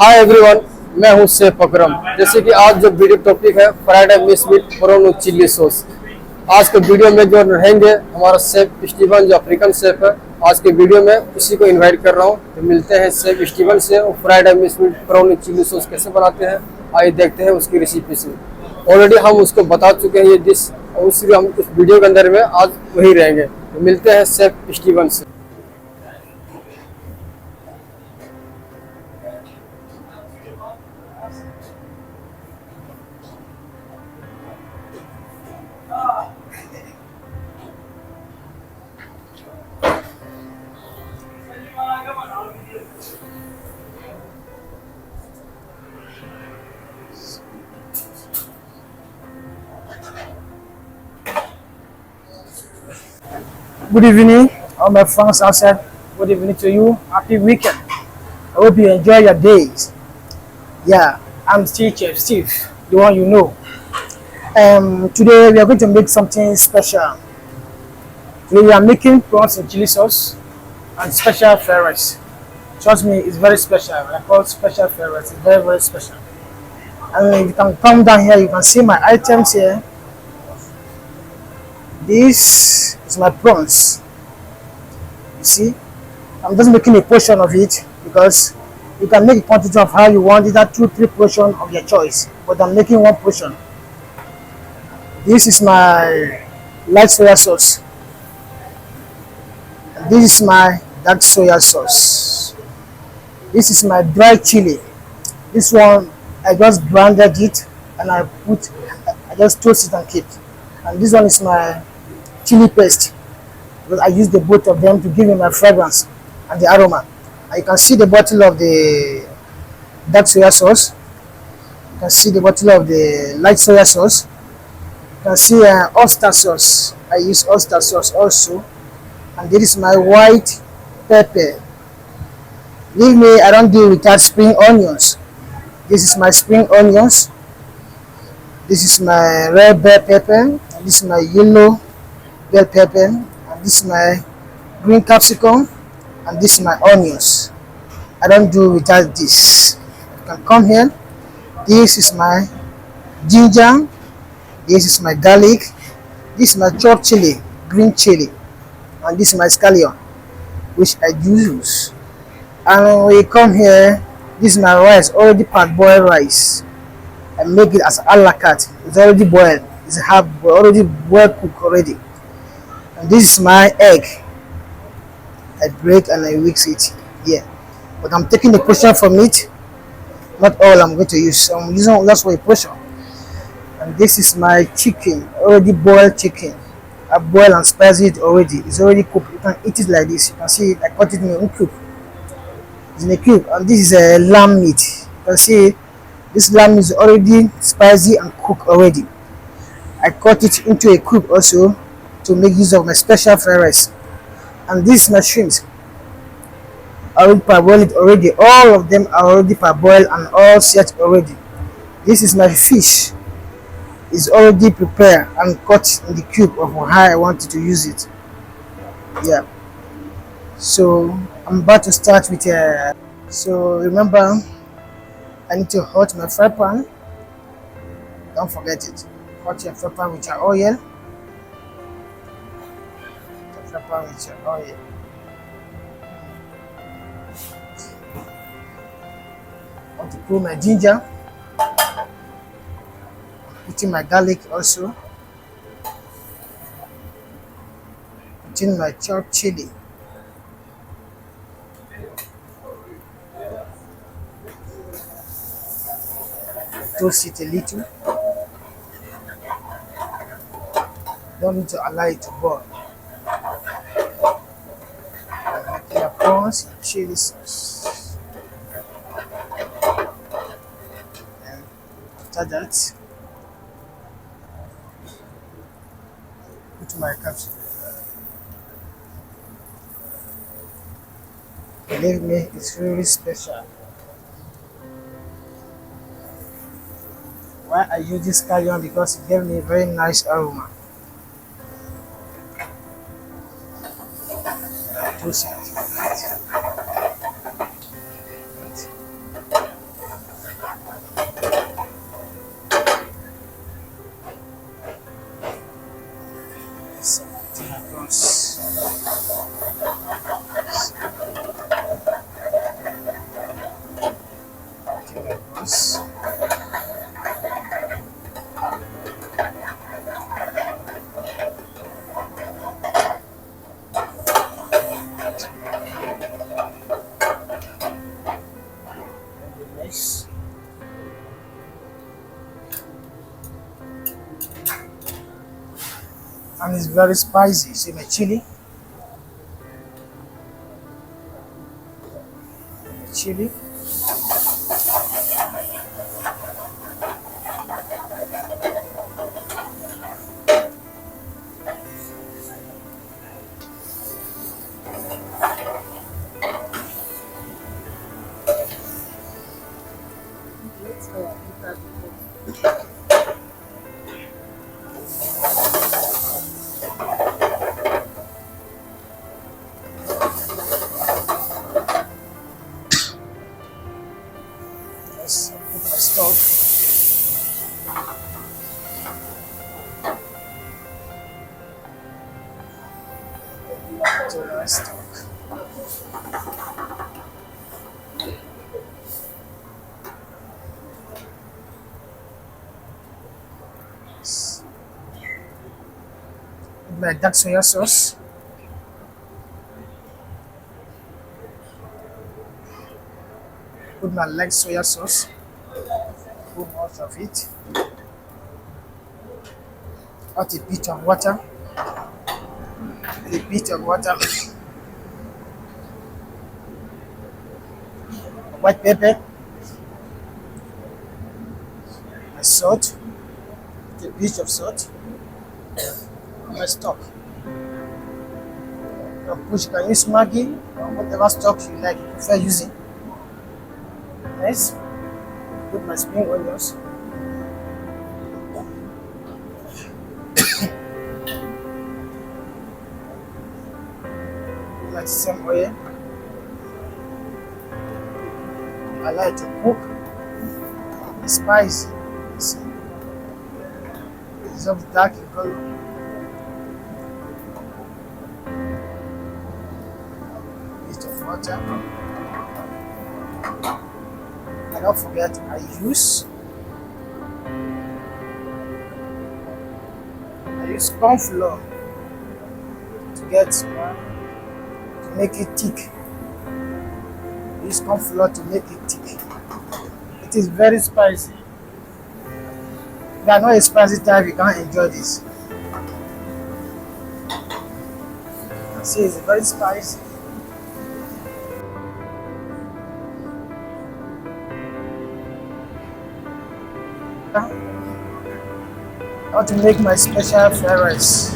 Hi everyone, मैं हूं chef अकरम। जैसे कि आज जो वीडियो टॉपिक है Friday mix with prawn with chilli sauce. आज के वीडियो में जो रहेंगे हमारा शेफ स्टीवन जो अफ्रीकन शेफ है। आज के वीडियो में उसी को इनवाइट कर रहा हूं। तो मिलते हैं शेफ स्टीवन से और Friday mix with prawn with chilli sauce कैसे बनाते हैं आइए देखते हैं उसकी रेसिपी से। ऑलरेडी हम उसको बता चुके हैं ये डिश, और उसी हम उस वीडियो के अंदर में आज वही रहेंगे। तो मिलते हैं शेफ स्टीवन से। Good evening, all my friends outside. Good evening to you. Happy weekend. I hope you enjoy your days. Yeah, I'm still Chef Steve, the one you know. Today we are going to make something special. Today we are making prawns and chili sauce and special fried rice. Trust me, it's very special. I call special fried rice. It's very, very special. And if you can come down here, you can see my items here. This is my prawns. You see, I'm just making a portion of it because you can make a quantity of how you want, either 2-3 portions of your choice. But I'm making one portion. This is my light soya sauce. And this is my dark soya sauce. This is my dry chili. This one I just blended it and I just toast it and keep. And this one is my chili paste, because I use the both of them to give me my fragrance and the aroma. And you can see the bottle of the dark soya sauce. You can see the bottle of the light soya sauce. You can see oyster sauce. I use oyster sauce also. And this is my white pepper. Believe me, I don't do without spring onions. This is my spring onions. This is my red bell pepper. And this is my yellow bell pepper. And this is my green capsicum. And this is my onions. I don't do without this. You can come here. This is my ginger. This is my garlic. This is my chopped chili, green chili. And this is my scallion, which I use. And when we come here, this is my rice, already part-boiled rice. I make it as a la carte. It's already boiled. It's half already well cooked already. And this is my egg. I break and I mix it here. But I'm taking a portion from it. Not all I'm going to use. I'm using just for a portion. And this is my chicken, already boiled chicken. I boil and spice it already. It's already cooked. You can eat it like this. You can see it. I cut it in a cube. It's in a cube. And this is a lamb meat. You can see this lamb is already spicy and cooked already. I cut it into a cube also to make use of my special fried rice. And this is my shrimps. I already parboiled it already. All of them are already parboiled and all set already. This is my fish. It's already prepared and cut in the cube of how I wanted to use it. Yeah. So I'm about to start with so remember, I need to hot my fry pan. Don't forget it. Hot your fry pan with your oil. Fry pan with your oil. I want to put my ginger. Putting my garlic also. Putting my chopped chili. Toast it a little. Don't need to allow it to burn. Making your prawns and chili sauce. And after that, put my capsicum. Believe me, it's really special. Why I use this scallion? Because it gave me a very nice aroma. Toast it. Yes. Nice. And it's very spicy. See my chili. Chili. Yes, I put my stuff. To my stock. Yes. Put my dark soya sauce. Put my light soya sauce. Put most of it. Add a bit of water. A bit of water. White pepper. My salt. A bit of salt. My stock. You can use Maggi or whatever stock you like, you prefer using. Nice. Put my spring onions. Like some oil. I like to cook. It's spicy. It's of dark in color. Bit of water. And don't forget I use corn flour to make it thick. Use corn flour to make it thick. It is very spicy. If you are not a spicy type, you can't enjoy this. See, it's very spicy. How to make my special fried rice.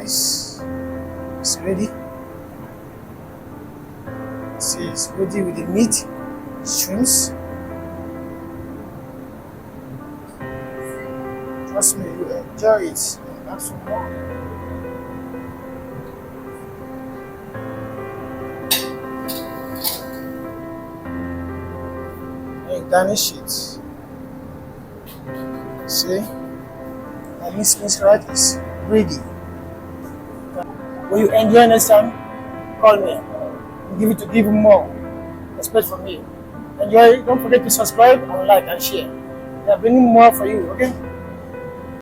rice is ready. See, it's ready with the meat, shrimps. Trust me, you enjoy it and add some more. And garnish it. See, my minced right is ready. When you enjoy next time, call me. I'll give you more. Expect from me. Enjoy. Don't forget to subscribe and like and share. We are bringing more for you. Okay.